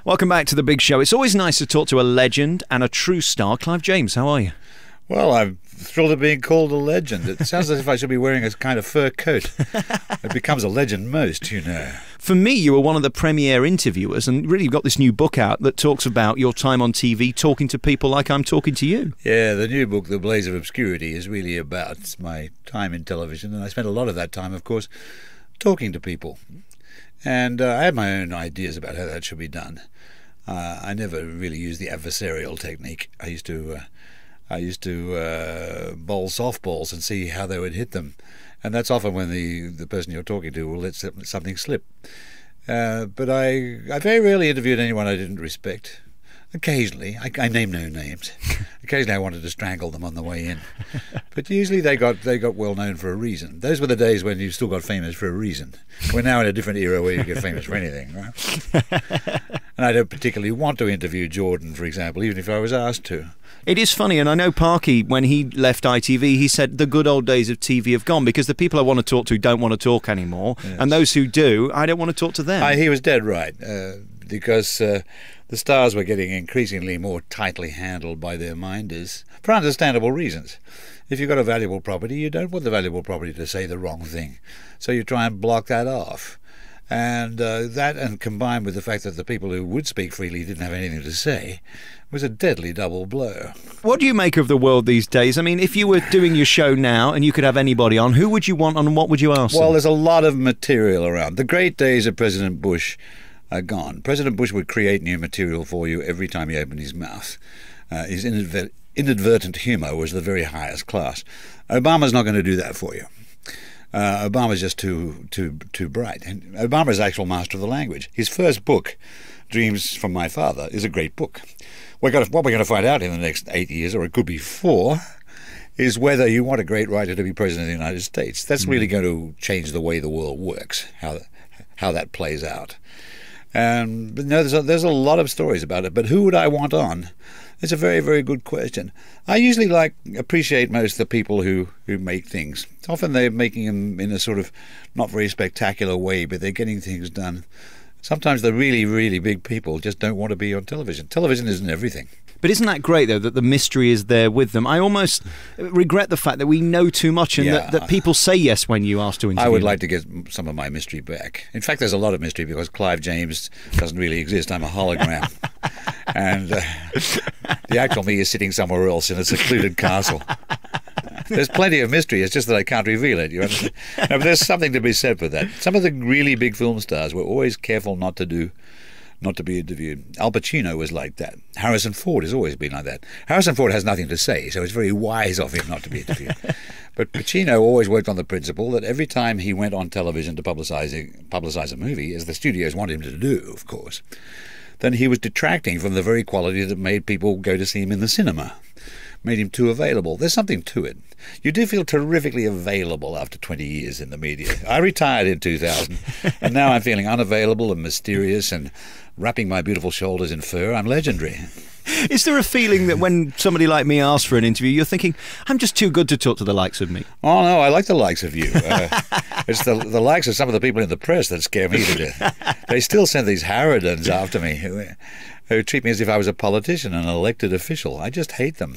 Welcome back to The Big Show. It's always nice to talk to a legend and a true star. Clive James, how are you? Well, I'm thrilled at being called a legend. It sounds as if I should be wearing a kind of fur coat. It becomes a legend most, you know. For me, you were one of the premier interviewers, and really you've got this new book out that talks about your time on TV, talking to people like I'm talking to you. Yeah, the new book, The Blaze of Obscurity, is really about my time in television, and I spent a lot of that time, of course, talking to people. And I had my own ideas about how that should be done. I never really used the adversarial technique. I used to bowl softballs and see how they would hit them, and that's often when the person you're talking to will let something slip. But I very rarely interviewed anyone I didn't respect. Occasionally, I name no names. Occasionally, I wanted to strangle them on the way in, but usually they got well known for a reason. Those were the days when you still got famous for a reason. We're now in a different era where you get famous for anything, right? And I don't particularly want to interview Jordan, for example, even if I was asked to. It is funny, and I know Parky, when he left ITV, he said the good old days of TV have gone because the people I want to talk to don't want to talk anymore, yes. And those who do, I don't want to talk to them. He was dead right, because the stars were getting increasingly more tightly handled by their minders, for understandable reasons. If you've got a valuable property, you don't want the valuable property to say the wrong thing, so you try and block that off. And that, and combined with the fact that the people who would speak freely didn't have anything to say, was a deadly double blow. What do you make of the world these days? I mean, if you were doing your show now and you could have anybody on, who would you want on and what would you ask them? Well, there's a lot of material around. The great days of President Bush are gone. President Bush would create new material for you every time he opened his mouth. His inadvertent humour was the very highest class. Obama's not going to do that for you. Obama's just too bright. And Obama is the actual master of the language. His first book, Dreams from My Father, is a great book. What we're going to find out in the next 8 years, or it could be 4, is whether you want a great writer to be president of the United States. That's really going to change the way the world works, how that plays out. But no, there's a lot of stories about it. But who would I want on? It's a very, very good question. I usually appreciate most of the people who make things. Often they're making them in a sort of not very spectacular way, but they're getting things done. Sometimes the really, really big people just don't want to be on television. Television isn't everything. But isn't that great, though, that the mystery is there with them? I almost regret the fact that we know too much and that people say yes when you ask to interview I would them. like to get some of my mystery back. In fact, there's a lot of mystery because Clive James doesn't really exist. I'm a hologram. And the actual me is sitting somewhere else in a secluded castle. There's plenty of mystery. It's just that I can't reveal it. You understand? No, but there's something to be said for that. Some of the really big film stars were always careful not to be interviewed. Al Pacino was like that. Harrison Ford has always been like that. Harrison Ford has nothing to say, so it's very wise of him not to be interviewed. But Pacino always worked on the principle that every time he went on television to publicize a movie, as the studios wanted him to do, of course, then he was detracting from the very quality that made people go to see him in the cinema. Made him too available. There's something to it. You do feel terrifically available after 20 years in the media. I retired in 2000, and now I'm feeling unavailable and mysterious and wrapping my beautiful shoulders in fur. I'm legendary. Is there a feeling that when somebody like me asks for an interview, you're thinking, I'm just too good to talk to the likes of me? Oh, no, I like the likes of you. It's the likes of some of the people in the press that scare me to death. They still send these harridans after me who treat me as if I was a politician, an elected official. I just hate them.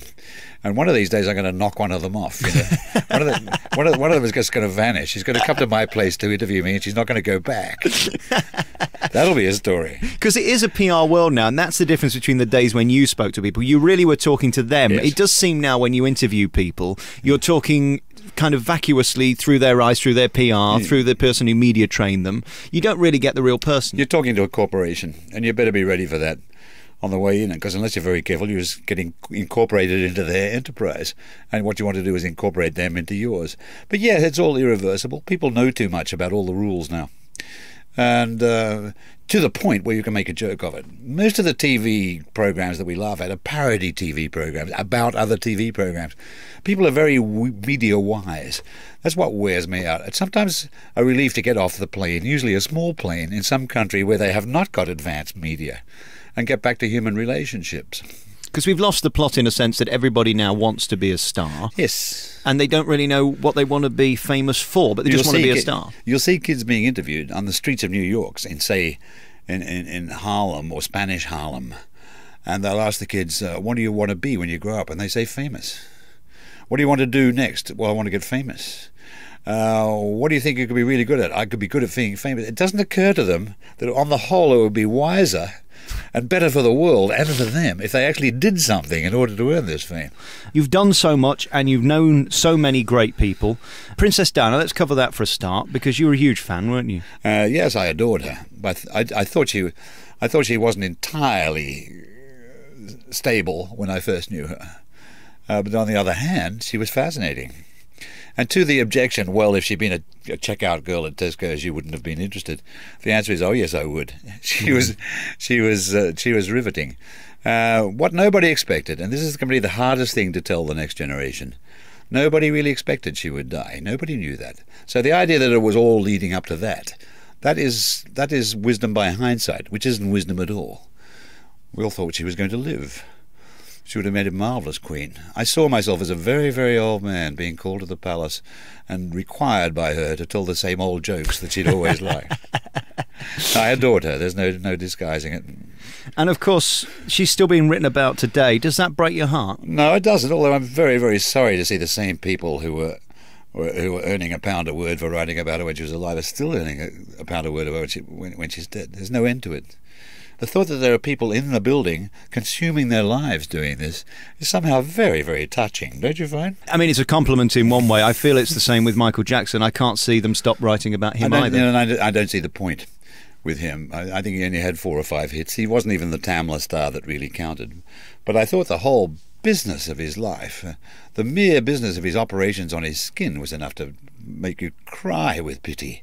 And one of these days I'm going to knock one of them off. You know? one of them is just going to vanish. She's going to come to my place to interview me and she's not going to go back. That'll be a story. Because it is a PR world now, and that's the difference between the days when you spoke to people. You really were talking to them. Yes. It does seem now when you interview people, you're talking kind of vacuously through their eyes, through their PR, through the person who media trained them. You don't really get the real person. You're talking to a corporation, and you better be ready for that on the way in, because unless you're very careful, you're just getting incorporated into their enterprise, and what you want to do is incorporate them into yours. But yeah, it's all irreversible. People know too much about all the rules now, and to the point where you can make a joke of it. Most of the TV programs that we laugh at are parody TV programs about other TV programs. People are very media wise. That's what wears me out. It's sometimes a relief to get off the plane, usually a small plane, in some country where they have not got advanced media, and get back to human relationships. Because we've lost the plot in a sense that everybody now wants to be a star. Yes. And they don't really know what they want to be famous for, but they just want to be a star. You'll see kids being interviewed on the streets of New York in, say, in Harlem, or Spanish Harlem, and they'll ask the kids, what do you want to be when you grow up? And they say famous. What do you want to do next? Well, I want to get famous. What do you think you could be really good at? I could be good at being famous. It doesn't occur to them that on the whole it would be wiser and better for the world and for them if they actually did something in order to earn this fame. You've done so much and you've known so many great people. Princess Diana, let's cover that for a start, because you were a huge fan, weren't you? Yes, I adored her, but I thought she wasn't entirely stable when I first knew her. But on the other hand, she was fascinating. And to the objection, well, if she'd been a checkout girl at Tesco's, you wouldn't have been interested. The answer is, oh yes, I would. She was riveting. What nobody expected, and this is going to be the hardest thing to tell the next generation. Nobody really expected she would die. Nobody knew that. So the idea that it was all leading up to that is wisdom by hindsight, which isn't wisdom at all. We all thought she was going to live. She would have made a marvellous queen. I saw myself as a very, very old man being called to the palace and required by her to tell the same old jokes that she'd always liked. I adored her. There's no disguising it. And of course, she's still being written about today. Does that break your heart? No, it doesn't, although I'm very, very sorry to see the same people who were earning £1 a word for writing about her when she was alive are still earning £1 a word about her when she's dead. There's no end to it. The thought that there are people in the building consuming their lives doing this is somehow very, very touching, don't you find? I mean, it's a compliment in one way. I feel it's the same with Michael Jackson. I can't see them stop writing about him either. I don't see the point with him. I think he only had 4 or 5 hits. He wasn't even the Tamla star that really counted. But I thought the whole business of his life, the mere business of his operations on his skin, was enough to make you cry with pity.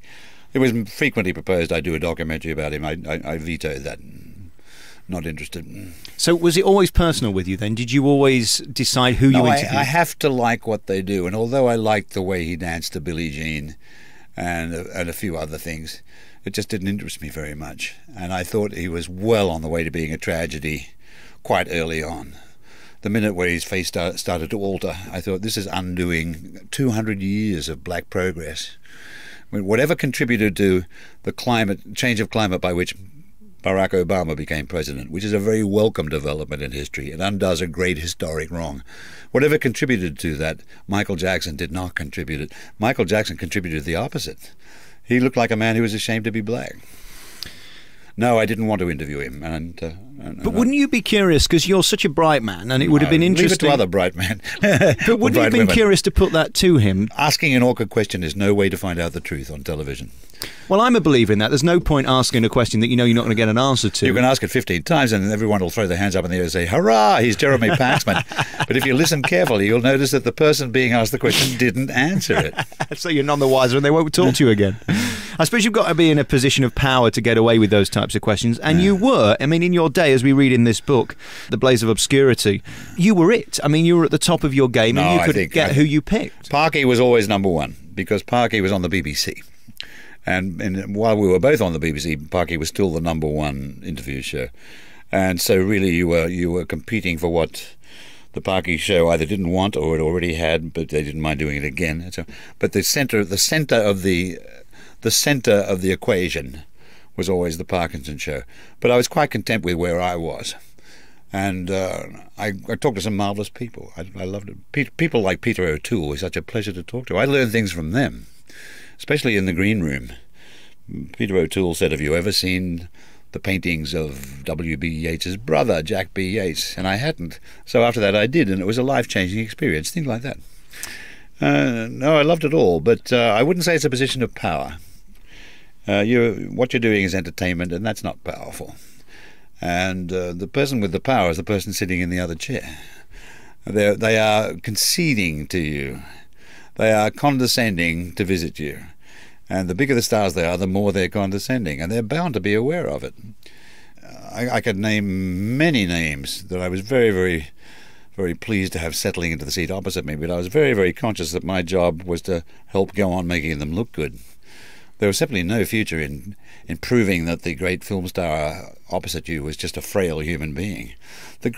It was frequently proposed I do a documentary about him. I vetoed that. Not interested. So was it always personal with you then? Did you always decide who you interviewed? I have to like what they do. And although I liked the way he danced to Billie Jean and a few other things, it just didn't interest me very much. And I thought he was well on the way to being a tragedy quite early on. The minute where his face started to alter, I thought this is undoing 200 years of black progress. I mean, whatever contributed to the change of climate by which Barack Obama became president, which is a very welcome development in history. It undoes a great historic wrong. Whatever contributed to that, Michael Jackson did not contribute it. Michael Jackson contributed the opposite. He looked like a man who was ashamed to be black. No, I didn't want to interview him. But wouldn't you be curious, because you're such a bright man, and it would have been interesting... Leave it to other bright men. But wouldn't you have been curious to put that to him? Asking an awkward question is no way to find out the truth on television. Well, I'm a believer in that. There's no point asking a question that you know you're not going to get an answer to. You can ask it 15 times and everyone will throw their hands up in the air and say, hurrah, he's Jeremy Paxman. But if you listen carefully, you'll notice that the person being asked the question didn't answer it. So you're none the wiser and they won't talk to you again. I suppose you've got to be in a position of power to get away with those types of questions. And you were. I mean, in your day, as we read in this book, The Blaze of Obscurity, you were it. I mean, you were at the top of your game and you could get who you picked. Parky was always number one because Parky was on the BBC. And while we were both on the BBC, Parky was still the number one interview show. And so really you were competing for what the Parky show either didn't want or it already had, but they didn't mind doing it again. So, but the center of the equation was always the Parkinson show. But I was quite content with where I was. And I talked to some marvellous people. I loved it. People like Peter O'Toole was such a pleasure to talk to. I learned things from them, especially in the green room. Peter O'Toole said, have you ever seen the paintings of W.B. Yeats's brother, Jack B. Yeats? And I hadn't. So after that I did, and it was a life-changing experience, things like that. No, I loved it all, but I wouldn't say it's a position of power. What you're doing is entertainment, and that's not powerful. And the person with the power is the person sitting in the other chair. They are conceding to you. They are condescending to visit you. And the bigger the stars they are, the more they're condescending. And they're bound to be aware of it. I could name many names that I was very, very, very pleased to have settling into the seat opposite me. But I was very, very conscious that my job was to help go on making them look good. there was simply no future in proving that the great film star opposite you was just a frail human being. The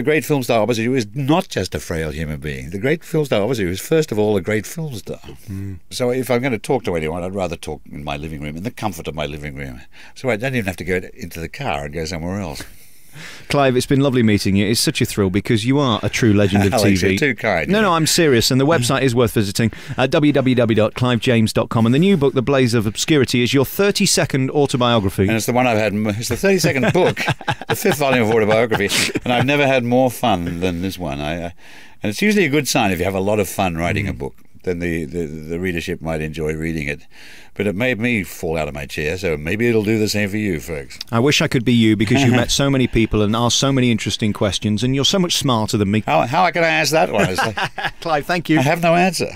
great film star opposite you is not just a frail human being. The great film star opposite you is, first of all, a great film star. So if I'm going to talk to anyone, I'd rather talk in my living room, in the comfort of my living room. So I don't even have to go into the car and go somewhere else. Clive, it's been lovely meeting you. It's such a thrill because you are a true legend of Alex, TV. you're too kind. No, I'm serious, and the website is worth visiting at www.clivejames.com. And the new book, The Blaze of Obscurity, is your 32nd autobiography. And it's the one I've had. It's the 32nd book, the 5th volume of autobiography, and I've never had more fun than this one. And it's usually a good sign if you have a lot of fun writing a book. Then the readership might enjoy reading it. But it made me fall out of my chair, so maybe it'll do the same for you folks. I wish I could be you, because you met so many people and asked so many interesting questions, and you're so much smarter than me. How can I answer that one? Clive, thank you. I have no answer.